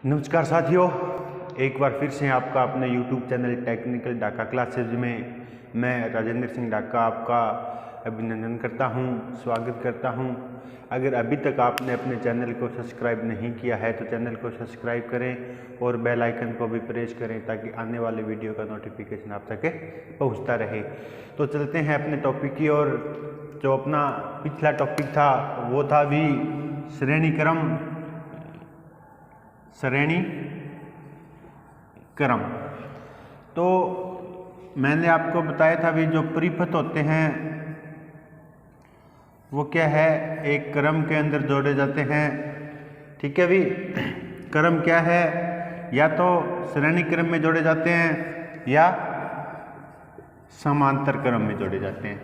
नमस्कार साथियों, एक बार फिर से आपका अपने YouTube चैनल टेक्निकल डाका क्लासेज में मैं राजेंद्र सिंह डाका आपका अभिनंदन करता हूं, स्वागत करता हूं। अगर अभी तक आपने अपने चैनल को सब्सक्राइब नहीं किया है तो चैनल को सब्सक्राइब करें और बेल आइकन को भी प्रेस करें ताकि आने वाले वीडियो का नोटिफिकेशन आप तक पहुँचता रहे। तो चलते हैं अपने टॉपिक की ओर। जो अपना पिछला टॉपिक था वो था भी श्रेणी क्रम। तो मैंने आपको बताया था भी जो परिपथ होते हैं वो क्या है, एक क्रम के अंदर जोड़े जाते हैं। ठीक है भी, क्रम क्या है, या तो श्रेणी क्रम में जोड़े जाते हैं या समांतर क्रम में जोड़े जाते हैं।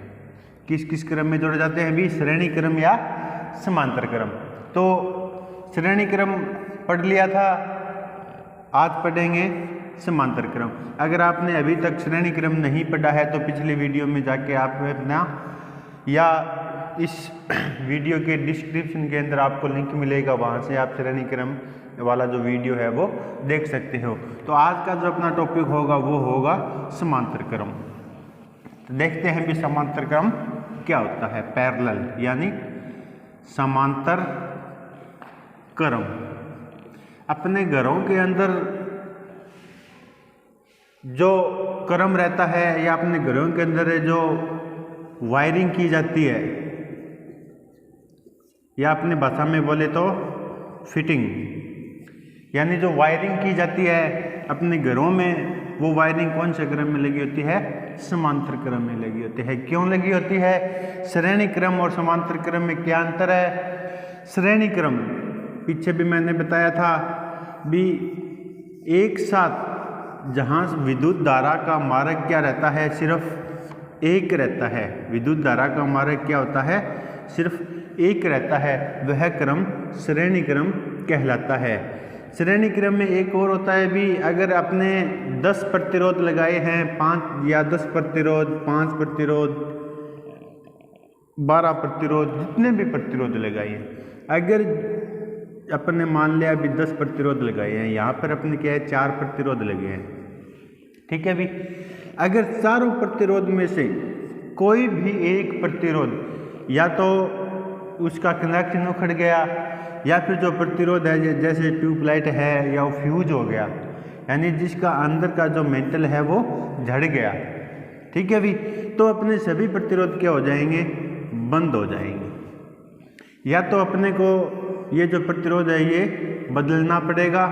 किस किस क्रम में जोड़े जाते हैं भी, श्रेणी क्रम या समांतर क्रम। तो श्रेणी क्रम पढ़ लिया था, आज पढ़ेंगे समांतर क्रम। अगर आपने अभी तक श्रेणी क्रम नहीं पढ़ा है तो पिछले वीडियो में जाके आप अपना, या इस वीडियो के डिस्क्रिप्शन के अंदर आपको लिंक मिलेगा, वहाँ से आप श्रेणी क्रम वाला जो वीडियो है वो देख सकते हो। तो आज का जो अपना टॉपिक होगा वो होगा समांतर क्रम। तो देखते हैं भी समांतर क्रम क्या होता है। पैरेलल यानी समांतर क्रम। अपने घरों के अंदर जो क्रम रहता है या अपने घरों के अंदर जो वायरिंग की जाती है, या अपने भाषा में बोले तो फिटिंग, यानी जो वायरिंग की जाती है अपने घरों में, वो वायरिंग कौन से क्रम में लगी होती है, समांतर क्रम में लगी होती है। क्यों लगी होती है? श्रेणी क्रम और समांतर क्रम में क्या अंतर है? श्रेणी क्रम पीछे भी मैंने बताया था भी, एक साथ जहाँ विद्युत धारा का मार्ग क्या रहता है, सिर्फ एक रहता है। विद्युत धारा का मार्ग क्या होता है, सिर्फ एक रहता है, वह क्रम श्रेणी क्रम कहलाता है। श्रेणी क्रम में एक और होता है भी, अगर आपने 10 प्रतिरोध लगाए हैं, 5 या 10 प्रतिरोध, 5 प्रतिरोध, 12 प्रतिरोध, जितने भी प्रतिरोध लगाए हैं, अगर अपने मान लिया अभी 10 प्रतिरोध लगाए हैं, यहाँ पर अपने क्या है 4 प्रतिरोध लगे हैं। ठीक है भी, अगर चारों प्रतिरोध में से कोई भी एक प्रतिरोध या तो उसका कनेक्शन उखड़ गया, या फिर जो प्रतिरोध है जैसे ट्यूबलाइट है या वो फ्यूज हो गया, यानी जिसका अंदर का जो मेटल है वो झड़ गया, ठीक है भी, तो अपने सभी प्रतिरोध क्या हो जाएंगे, बंद हो जाएंगे। या तो अपने को ये जो प्रतिरोध है ये बदलना पड़ेगा,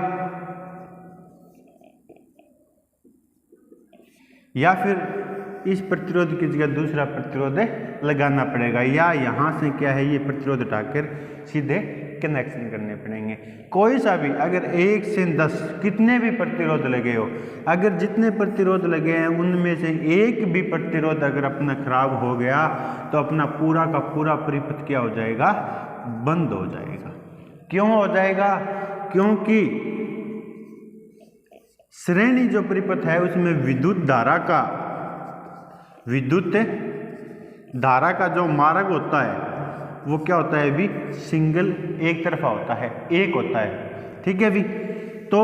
या फिर इस प्रतिरोध की जगह दूसरा प्रतिरोध लगाना पड़ेगा, या यहाँ से क्या है ये प्रतिरोध उठाकर सीधे कनेक्शन करने पड़ेंगे। कोई सा भी, अगर 1 से 10 कितने भी प्रतिरोध लगे हो, अगर जितने प्रतिरोध लगे हैं उनमें से एक भी प्रतिरोध अगर अपना खराब हो गया तो अपना पूरा का पूरा परिपथ क्या हो जाएगा, बंद हो जाएगा। क्यों हो जाएगा? क्योंकि श्रेणी जो परिपथ है उसमें विद्युत धारा का जो मार्ग होता है वो क्या होता है भी, सिंगल, एक तरफा होता है, एक होता है। ठीक है भी, तो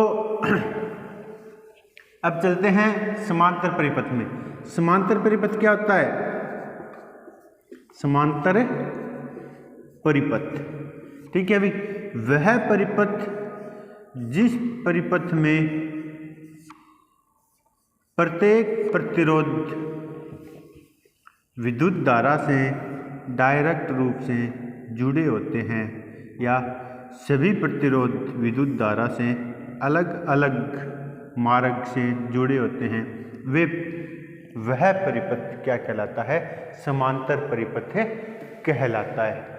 अब चलते हैं समांतर परिपथ में। समांतर परिपथ क्या होता है? समांतर परिपथ, ठीक है भी, वह परिपथ जिस परिपथ में प्रत्येक प्रतिरोध विद्युत धारा से डायरेक्ट रूप से जुड़े होते हैं, या सभी प्रतिरोध विद्युत धारा से अलग अलग मार्ग से जुड़े होते हैं, वह परिपथ क्या कहलाता है, समांतर परिपथ कहलाता है।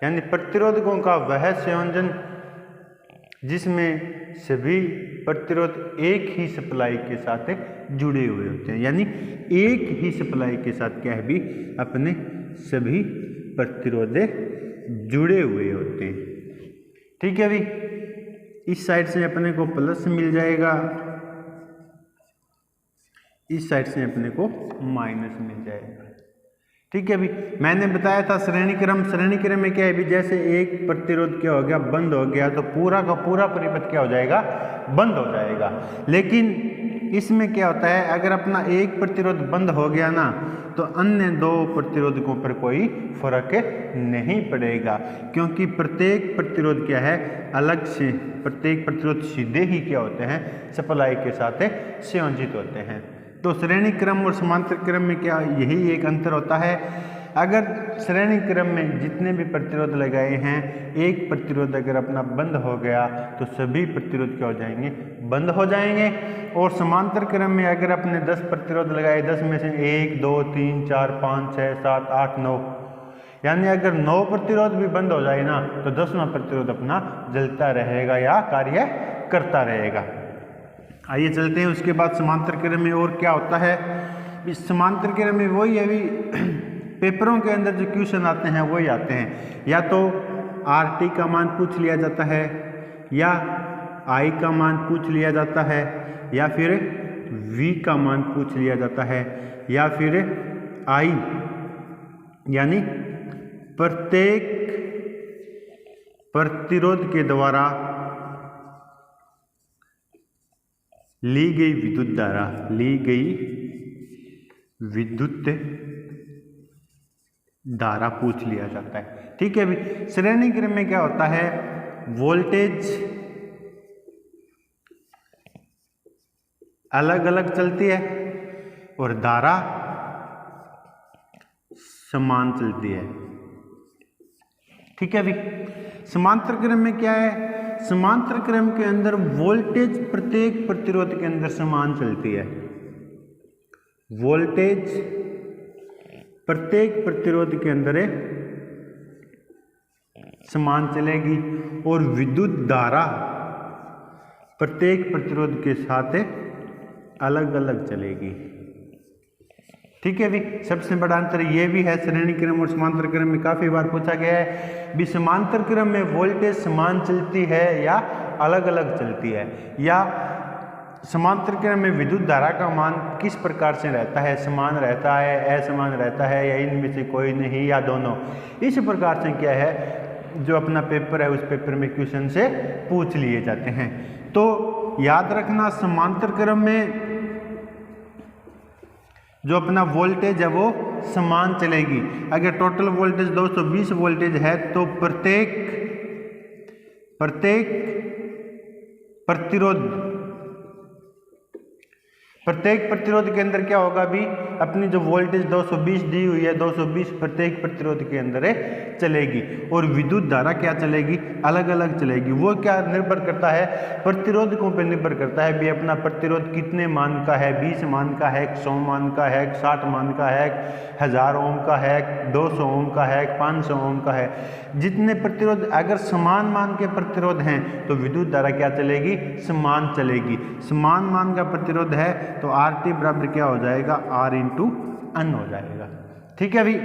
यानी प्रतिरोधकों का वह संयोजन जिसमें सभी प्रतिरोध एक ही सप्लाई के साथ जुड़े हुए होते हैं, यानी एक ही सप्लाई के साथ क्या है भी, अपने सभी प्रतिरोध जुड़े हुए होते हैं। ठीक है भी, इस साइड से अपने को प्लस मिल जाएगा, इस साइड से अपने को माइनस मिल जाएगा। ठीक है। अभी मैंने बताया था श्रेणी क्रम में क्या है भी, जैसे एक प्रतिरोध क्या हो गया, बंद हो गया, तो पूरा का पूरा परिपथ क्या हो जाएगा, बंद हो जाएगा। लेकिन इसमें क्या होता है, अगर अपना एक प्रतिरोध बंद हो गया ना, तो अन्य दो प्रतिरोधकों पर कोई फर्क नहीं पड़ेगा, क्योंकि प्रत्येक प्रतिरोध क्या है, अलग से, प्रत्येक प्रतिरोध सीधे ही क्या होते हैं, सप्लाई के साथ संयोजित होते हैं। तो श्रेणी क्रम और समांतर क्रम में क्या यही एक अंतर होता है। अगर श्रेणी क्रम में जितने भी प्रतिरोध लगाए हैं, एक प्रतिरोध अगर अपना बंद हो गया तो सभी प्रतिरोध क्या हो जाएंगे, बंद हो जाएंगे। और समांतर क्रम में अगर अपने 10 प्रतिरोध लगाए, 10 में से 1 2 3 4 5 6 7 8 9, यानी अगर 9 प्रतिरोध भी बंद हो जाए ना, तो 10वां प्रतिरोध अपना जलता रहेगा या कार्य करता रहेगा। आइए चलते हैं उसके बाद समांतर क्रम में और क्या होता है। इस समांतर क्रम में वही है भी पेपरों के अंदर जो क्वेश्चन आते हैं वही आते हैं, या तो RT का मान पूछ लिया जाता है, या I का मान पूछ लिया जाता है, या फिर V का मान पूछ लिया जाता है, या फिर I यानी प्रत्येक प्रतिरोध के द्वारा ली गई विद्युत धारा, ली गई विद्युत धारा पूछ लिया जाता है। ठीक है अभी श्रेणी क्रम में क्या होता है, वोल्टेज अलग अलग चलती है और धारा समान चलती है। ठीक है अभी समांतर क्रम में क्या है, समांतर क्रम के अंदर वोल्टेज प्रत्येक प्रतिरोध के अंदर समान चलती है, वोल्टेज प्रत्येक प्रतिरोध के अंदर समान चलेगी और विद्युत धारा प्रत्येक प्रतिरोध के साथ अलग अलग चलेगी। ठीक है भी सबसे बड़ा अंतर ये भी है श्रेणी क्रम और समांतर क्रम में, काफी बार पूछा गया है भी समांतर क्रम में वोल्टेज समान चलती है या अलग अलग चलती है, या समांतर क्रम में विद्युत धारा का मान किस प्रकार से रहता है, समान रहता है, असमान रहता है, या इनमें से कोई नहीं, या दोनों। इस प्रकार से क्या है जो अपना पेपर है उस पेपर में क्वेश्चन से पूछ लिए जाते हैं। तो याद रखना समांतर क्रम में जो अपना वोल्टेज है वो समान चलेगी। अगर टोटल वोल्टेज 220 वोल्टेज है तो प्रत्येक प्रतिरोध के अंदर क्या होगा भी, अपनी जो वोल्टेज 220 दी हुई है 220 प्रत्येक प्रतिरोध के अंदर चलेगी, और विद्युत धारा क्या चलेगी, अलग अलग चलेगी। वो क्या निर्भर करता है, प्रतिरोधकों पर निर्भर करता है भी अपना प्रतिरोध कितने मान का है, 20 मान का है, 100 मान का है, 60 मान का है, 1000 ओम का है, 200 ओम का है, 500 ओम का है। जितने प्रतिरोध अगर समान मान के प्रतिरोध हैं तो विद्युत धारा क्या चलेगी, समान चलेगी। समान मान का प्रतिरोध है तो RT बराबर क्या हो जाएगा, R इंटू N हो जाएगा। ठीक है अभी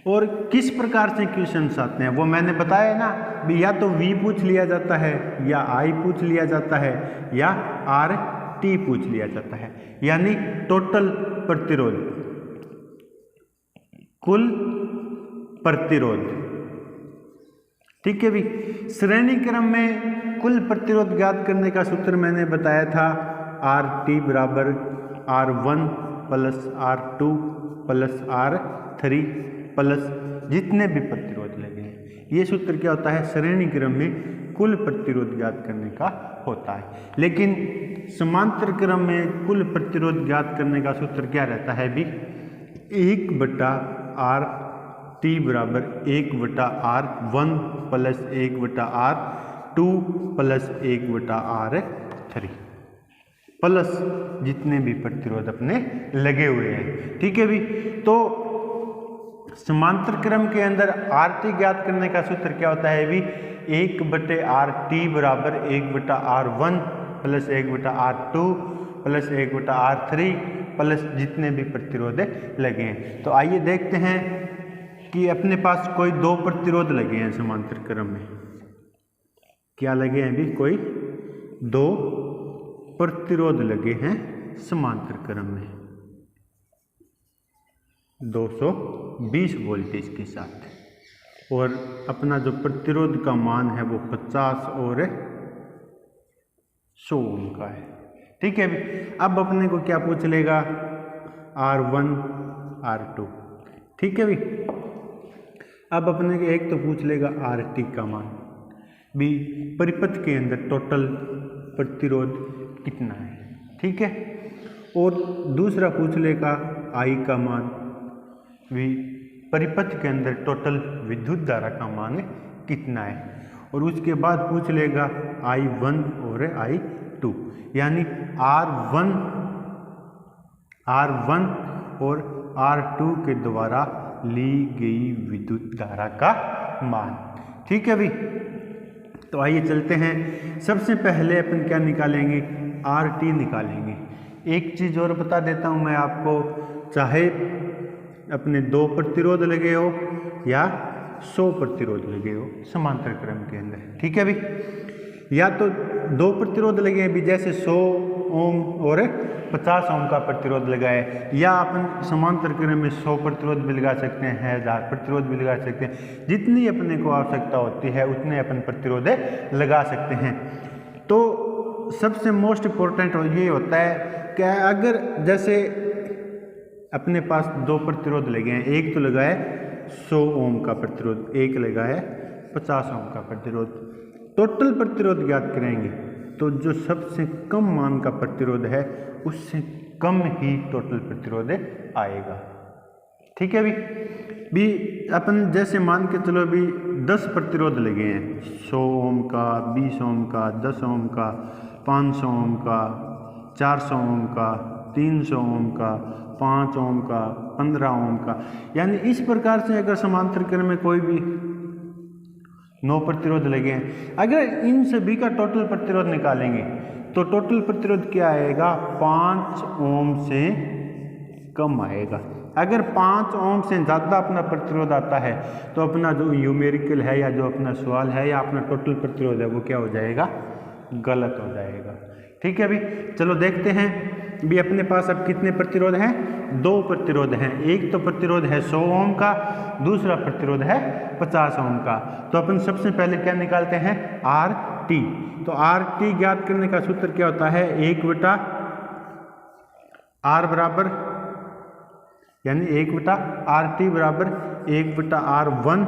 और किस प्रकार से क्वेश्चंस आते हैं वो मैंने बताया ना भी, या तो V पूछ लिया जाता है, या I पूछ लिया जाता है, या RT पूछ लिया जाता है, यानी टोटल प्रतिरोध, कुल प्रतिरोध। ठीक है भी श्रेणी क्रम में कुल प्रतिरोध ज्ञात करने का सूत्र मैंने बताया था, RT बराबर R1 plus R2 plus R3 plus जितने भी प्रतिरोध लगे हैं। ये सूत्र क्या होता है, श्रेणी क्रम में कुल प्रतिरोध ज्ञात करने का होता है। लेकिन समांतर क्रम में कुल प्रतिरोध ज्ञात करने का सूत्र क्या रहता है भी, 1/RT बराबर 1/R1 plus 1/R2 plus 1/R3 plus जितने भी प्रतिरोध अपने लगे हुए हैं। ठीक है भी तो समांतर क्रम के अंदर RT ज्ञात करने का सूत्र क्या होता है भी, 1/RT बराबर 1/R1 plus 1/R2 plus 1/R3 plus जितने भी प्रतिरोध लगे हैं। तो आइए देखते हैं कि अपने पास कोई दो प्रतिरोध लगे हैं समांतर क्रम में, क्या लगे हैं भी, कोई दो प्रतिरोध लगे हैं समांतर क्रम में। 220 वोल्टेज के साथ। और अपना जो प्रतिरोध का मान है वो 50 और 100 ओम का है। ठीक है, अब अपने को क्या पूछ लेगा, R1 R2। ठीक है भी, अब अपने को एक तो पूछ लेगा RT का मान, भी परिपथ के अंदर टोटल प्रतिरोध कितना है। ठीक है, और दूसरा पूछ लेगा I का मान, भी परिपथ के अंदर टोटल विद्युत धारा का मान कितना है। और उसके बाद पूछ लेगा I1 और I2, यानी R1 और R2 के द्वारा ली गई विद्युत धारा का मान। ठीक है भाई, तो आइए चलते हैं। सबसे पहले अपन क्या निकालेंगे, RT निकालेंगे। एक चीज़ और बता देता हूँ मैं आपको, चाहे अपने 2 प्रतिरोध लगे हो या 100 प्रतिरोध लगे हो समांतर क्रम के अंदर। ठीक है भाई, या तो 2 प्रतिरोध लगे हैं भी, जैसे 100 ओम और 50 ओम का प्रतिरोध लगाए, या अपन समांतर क्रम में 100 प्रतिरोध भी लगा सकते हैं, 1000 प्रतिरोध भी लगा सकते हैं। जितनी अपने को आवश्यकता होती है उतने अपन प्रतिरोध लगा सकते हैं। तो सबसे मोस्ट इम्पोर्टेंट ये होता है कि अगर जैसे अपने पास 2 प्रतिरोध लगे हैं, एक तो लगा है 100 ओम का प्रतिरोध, एक लगा है 50 ओम का प्रतिरोध। टोटल प्रतिरोध ज्ञात करेंगे तो जो सबसे कम मान का प्रतिरोध है उससे कम ही टोटल प्रतिरोध आएगा। ठीक है भी अपन जैसे मान के चलो भी 10 प्रतिरोध लगे हैं, 100 ओम का, 20 ओम का, 10 ओम का, 500 ओम का, 400 ओम का, 300 ओम का, 5 ओम का, 15 ओम का, यानी इस प्रकार से अगर समांतर क्रम में कोई भी 9 प्रतिरोध लगे हैं, अगर इन सभी का टोटल प्रतिरोध निकालेंगे तो टोटल प्रतिरोध क्या आएगा, 5 ओम से कम आएगा। अगर 5 ओम से ज़्यादा अपना प्रतिरोध आता है तो अपना जो न्यूमेरिकल है या जो अपना सवाल है या अपना टोटल प्रतिरोध है वो क्या हो जाएगा, गलत हो जाएगा। ठीक है भाई, चलो देखते हैं भी अपने पास अब कितने प्रतिरोध हैं, 2 प्रतिरोध हैं। एक तो प्रतिरोध है 100 ओम का, दूसरा प्रतिरोध है 50 ओम का। तो अपन सबसे पहले क्या निकालते हैं, RT। तो RT ज्ञात करने का सूत्र क्या होता है, 1/R बराबर, यानी 1/RT बराबर 1/R1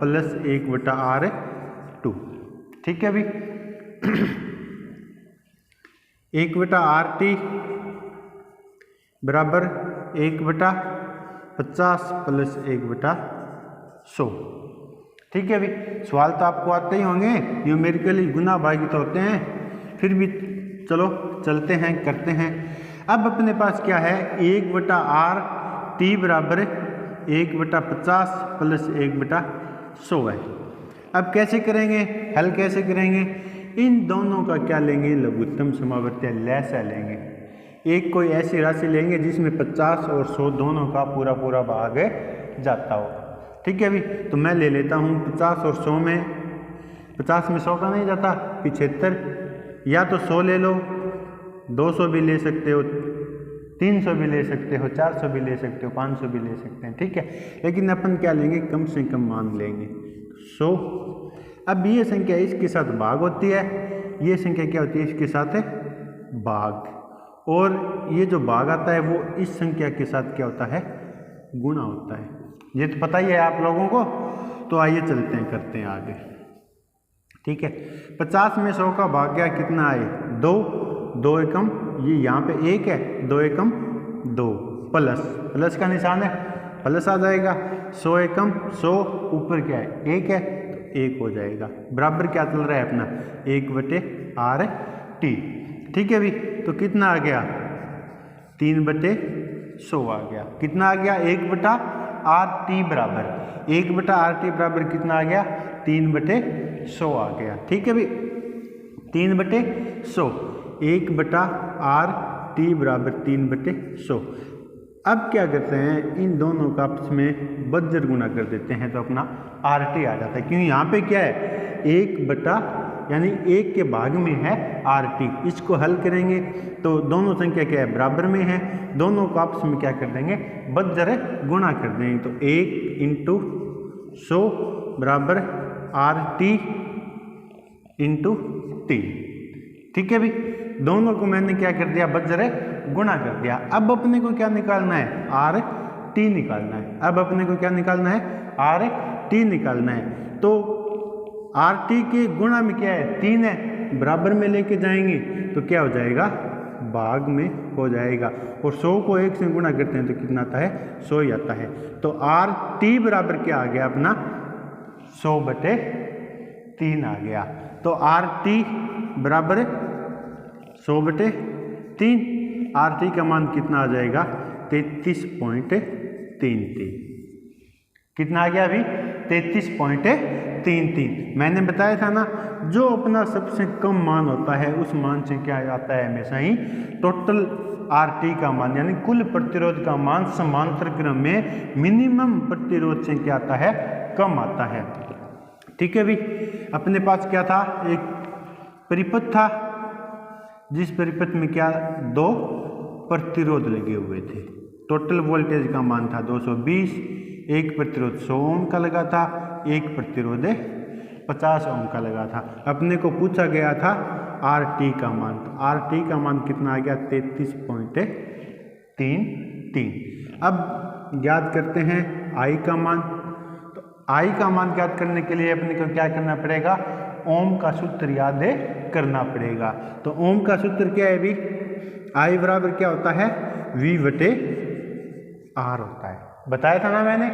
प्लस 1/R2। ठीक है भाई, 1/RT बराबर 1/50 प्लस 1/100। ठीक है भाई, सवाल तो आपको आते ही होंगे, न्यूमेरिकली गुना भागित होते हैं, फिर भी चलो चलते हैं करते हैं। अब अपने पास क्या है, 1/RT बराबर 1/50 प्लस 1/100 है। अब कैसे करेंगे, हल कैसे करेंगे, इन दोनों का क्या लेंगे, लघुत्तम समावर्ती लैसा लेंगे। एक कोई ऐसी राशि लेंगे जिसमें 50 और 100 दोनों का पूरा पूरा भाग जाता हो। ठीक है भाई, तो मैं ले लेता हूँ 50 और 100 में, 50 में 100 का नहीं जाता, 75, या तो 100 ले लो, 200 भी ले सकते हो, 300 भी ले सकते हो, 400 भी ले सकते हो, 500 भी ले सकते हैं। ठीक है, लेकिन अपन क्या लेंगे, कम से कम मान लेंगे 100। अब ये संख्या इसके साथ भाग होती है, ये संख्या क्या होती है, इसके साथ है भाग, और ये जो भाग आता है वो इस संख्या के साथ क्या होता है, गुणा होता है। ये तो पता ही है आप लोगों को। तो आइए चलते हैं करते हैं आगे। ठीक है, 50 में 100 का भाग गया, कितना आए, 2, 2 एकम, ये यहाँ पे 1 है, 2 एकम 2, प्लस का निशान है, प्लस आ जाएगा, 100 एकम 100, ऊपर क्या है, 1 है, 1 हो जाएगा, बराबर क्या चल रहा है अपना, 1/RT। ठीक है भाई, तो कितना आ गया, 3/100 आ गया। कितना आ गया, 1/RT बराबर, 1/RT बराबर कितना आ गया, 3/100 आ गया। ठीक है भाई, 3/100, 1/RT बराबर 3/100। अब क्या करते हैं, इन दोनों का आपस में बज्जर गुणा कर देते हैं तो अपना RT आ जाता है, क्योंकि यहाँ पे क्या है, 1/100 यानी 1 के भाग में है RT। इसको हल करेंगे तो दोनों संख्या क्या है, बराबर में है, दोनों को आपस में क्या कर देंगे, बज्र गुणा कर देंगे। तो 1 × 100 बराबर RT × 3। ठीक है भाई, दोनों को मैंने क्या कर दिया, बज्र गुणा कर दिया। अब अपने को क्या निकालना है, RT निकालना है। अब अपने को क्या निकालना है, RT निकालना है। तो RT के गुणा में क्या है, 3 है, बराबर में लेके जाएंगे तो क्या हो जाएगा, भाग में हो जाएगा। और 100 को 1 से गुणा करते हैं तो कितना आता है, 100 ही आता है। तो RT बराबर क्या आ गया अपना, 100/3 आ गया। तो RT बराबर 100/3। RT का मान कितना आ जाएगा, 33.33। कितना आ गया अभी, 33.33। मैंने बताया था ना, जो अपना सबसे कम मान होता है उस मान से क्या आता है, हमेशा ही टोटल RT का मान यानी कुल प्रतिरोध का मान समांतर क्रम में मिनिमम प्रतिरोध से क्या आता है, कम आता है। ठीक है भाई, अपने पास क्या था, एक परिपथ था जिस परिपथ में क्या 2 प्रतिरोध लगे हुए थे। टोटल वोल्टेज का मान था 220, एक प्रतिरोध 100 ओम का लगा था, एक प्रतिरोध 50 ओम का लगा था। अपने को पूछा गया था RT का मान, तो RT का मान कितना आ गया, 33.33। अब ज्ञात करते हैं I का मान। तो I का मान ज्ञात करने के लिए अपने को क्या करना पड़ेगा, ओम का सूत्र याद करना पड़ेगा। तो ओम का सूत्र क्या है भी, I बराबर क्या होता है, V/R होता है। बताया था ना मैंने,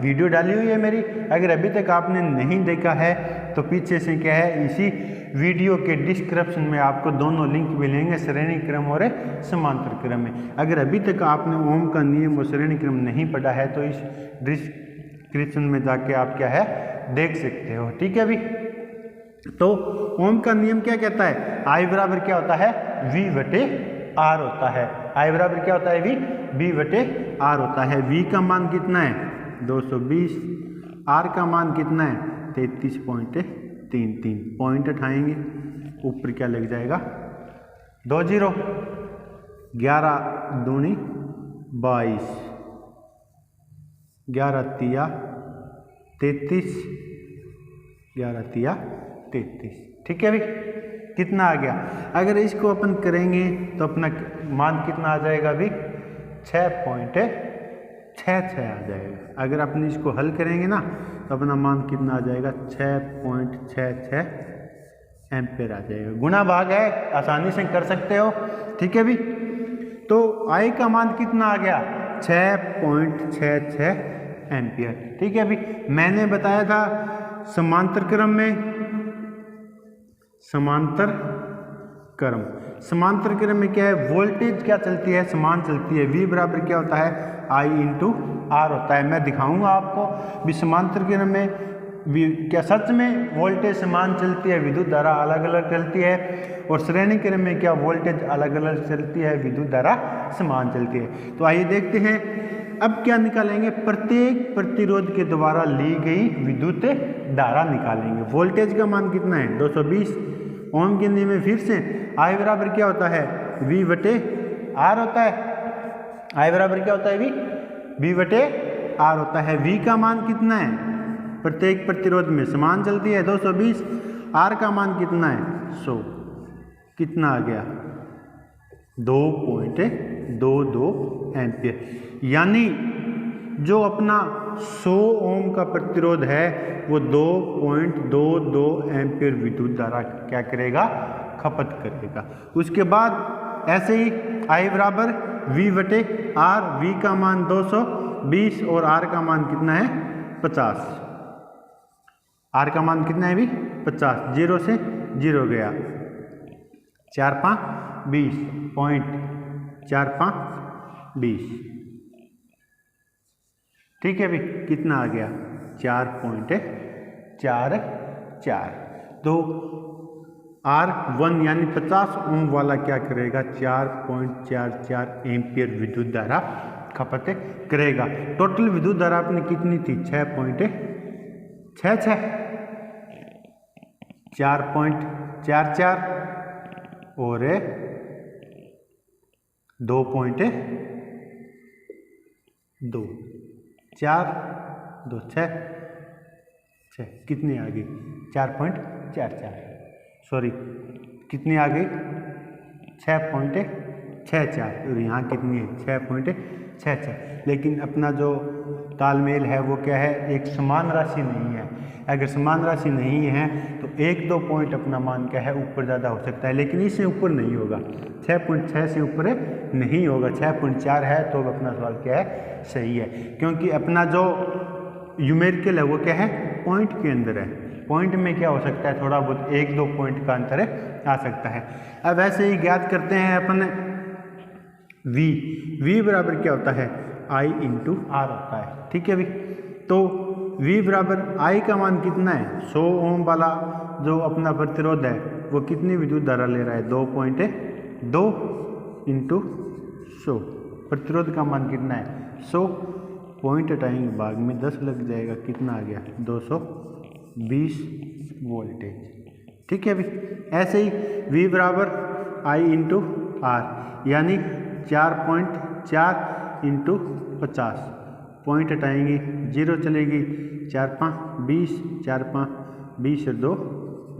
वीडियो डाली हुई है मेरी, अगर अभी तक आपने नहीं देखा है तो पीछे से क्या है, इसी वीडियो के डिस्क्रिप्शन में आपको दोनों लिंक मिलेंगे, श्रेणी क्रम और समांतर क्रम में। अगर अभी तक आपने ओम का नियम और श्रेणी क्रम नहीं पढ़ा है तो इस डिस्क्रिप्शन में जाके आप क्या है, देख सकते हो। ठीक है अभी, तो ओम का नियम क्या कहता है, I बराबर क्या होता है, V/R होता है। I बराबर क्या होता है, V/R होता है। V का मान कितना है, 220, R का मान कितना है, 33.33। पॉइंट उठाएंगे, ऊपर क्या लग जाएगा, 2 0, 11 दूनी 22, 11 तिया 33, 11 तिया 33। ठीक है भाई, कितना आ गया, अगर इसको अपन करेंगे तो अपना मान कितना आ जाएगा अभी, 6.66 आ जाएगा। अगर अपन इसको हल करेंगे ना तो अपना मान कितना आ जाएगा, 6.66 एम्पेयर आ जाएगा। गुणा भाग है, आसानी से कर सकते हो। ठीक है भी, तो I का मान कितना आ गया, 6.66 एम्पियर। ठीक है भी, मैंने बताया था समांतर क्रम में, समांतर क्रम में क्या है, वोल्टेज क्या चलती है, समान चलती है। V बराबर क्या होता है, I × R होता है। मैं दिखाऊंगा आपको भी समांतर क्रम में क्या सच में वोल्टेज समान चलती है, विद्युत धारा अलग अलग चलती है, और श्रेणी क्रम में क्या वोल्टेज अलग अलग चलती है, विद्युत धारा समान चलती है। तो आइए देखते हैं, अब क्या निकालेंगे, प्रत्येक प्रतिरोध के द्वारा ली गई विद्युत धारा निकालेंगे। वोल्टेज का मान कितना है, 220 ओम के नियम में फिर से I बराबर क्या होता है, V/R होता है। I बराबर क्या होता है, V/R होता है। V का मान कितना है, प्रत्येक प्रतिरोध में समान चलती है 220, R का मान कितना है, 100। कितना आ गया, 2.22 एम्पियर। यानी जो अपना 100 ओम का प्रतिरोध है वो 2.22 एम्पियर विद्युत धारा क्या करेगा, खपत करेगा। उसके बाद ऐसे ही I बराबर V/R, V का मान 220 और R का मान कितना है, 50। R का मान कितना है भी, 50। 0 से 0 गया, 4 5 20, पॉइंट 4 5 20। ठीक है भी, कितना आ गया, 4.44। तो R1 यानी 50 ओम वाला क्या करेगा, 4.44 एम्पियर विद्युत धारा खपत करेगा। टोटल विद्युत धारा अपनी कितनी थी, 6.66। 4.44 और 2.2, 4 2 6 कितनी आ गई 4.44, सॉरी कितनी आ गई 6.64, और यहाँ कितनी है 6.66। लेकिन अपना जो तालमेल है वो क्या है, एक समान राशि नहीं है। अगर समान राशि नहीं है तो 1-2 पॉइंट अपना मान क्या है ऊपर ज़्यादा हो सकता है, लेकिन इससे ऊपर नहीं होगा, 6.6 से ऊपर नहीं होगा। 6.4 है तो अपना सवाल क्या है, सही है, क्योंकि अपना जो न्यूमेरिकल है वो क्या है, पॉइंट के अंदर है। पॉइंट में क्या हो सकता है, थोड़ा बहुत 1-2 पॉइंट का अंतर आ सकता है। अब ऐसे ही ज्ञात करते हैं अपन v बराबर क्या होता है, I इंटू आर होता है। ठीक है भाई, तो v बराबर I का मान कितना है, 100 ओम वाला जो अपना प्रतिरोध है वो कितनी विद्युत धारा ले रहा है, 2.2 इंटू 100। प्रतिरोध का मान कितना है 100, पॉइंट हटाएंगे भाग में 10 लग जाएगा, कितना आ गया 220 वोल्टेज। ठीक है भाई, ऐसे ही v बराबर I इंटू आर, यानी 4.4 इंटू 50, पॉइंट हटाएंगे 0 चलेगी, 4×5 20, 4×5 20 और 2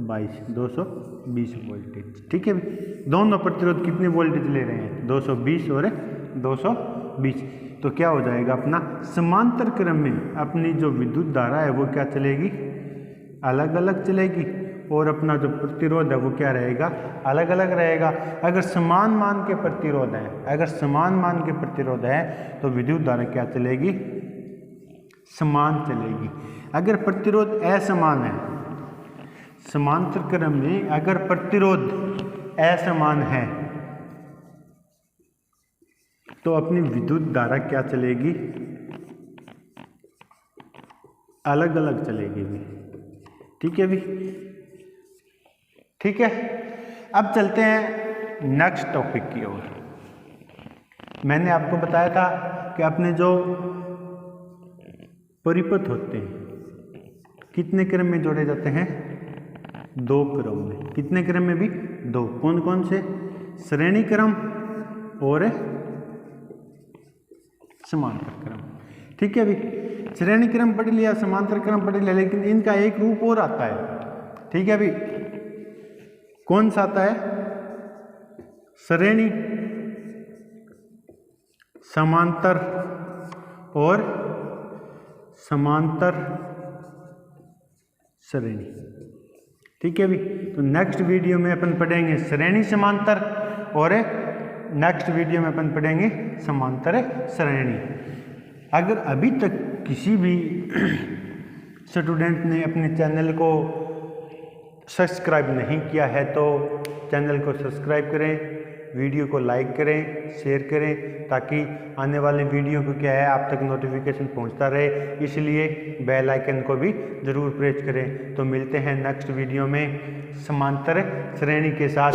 22, 220 वोल्टेज। ठीक है भाई, दोनों प्रतिरोध कितने वोल्टेज ले रहे हैं, 220 और 220। तो क्या हो जाएगा, अपना समांतर क्रम में अपनी जो विद्युत धारा है वो क्या चलेगी, अलग अलग चलेगी, और अपना जो प्रतिरोध है वो क्या रहेगा, अलग अलग रहेगा। अगर समान मान के प्रतिरोध है, अगर समान मान के प्रतिरोध है तो विद्युत धारा क्या चलेगी, समान चलेगी। अगर प्रतिरोध असमान है, समांतर क्रम में अगर प्रतिरोध असमान है तो अपनी विद्युत धारा क्या चलेगी, अलग अलग चलेगी भी। ठीक है भी, ठीक है। अब चलते हैं नेक्स्ट टॉपिक की ओर। मैंने आपको बताया था कि अपने जो परिपथ होते हैं कितने क्रम में जोड़े जाते हैं, 2 क्रम में। कितने क्रम में भी, 2। कौन कौन से, श्रेणी क्रम और समांतर क्रम। ठीक है भाई, श्रेणी क्रम पढ़ लिया, समांतर क्रम पढ़ लिया, लेकिन इनका एक रूप और आता है। ठीक है भाई, कौन सा आता है, श्रेणी, समांतर और समांतर श्रेणी। ठीक है भाई, तो नेक्स्ट वीडियो में अपन पढ़ेंगे श्रेणी समांतर, और नेक्स्ट वीडियो में अपन पढ़ेंगे समांतर श्रेणी। अगर अभी तक किसी भी स्टूडेंट ने अपने चैनल को सब्सक्राइब नहीं किया है तो चैनल को सब्सक्राइब करें, वीडियो को लाइक करें, शेयर करें, ताकि आने वाले वीडियो को क्या है आप तक नोटिफिकेशन पहुंचता रहे। इसलिए बेल आइकन को भी ज़रूर प्रेस करें। तो मिलते हैं नेक्स्ट वीडियो में समांतर श्रेणी के साथ।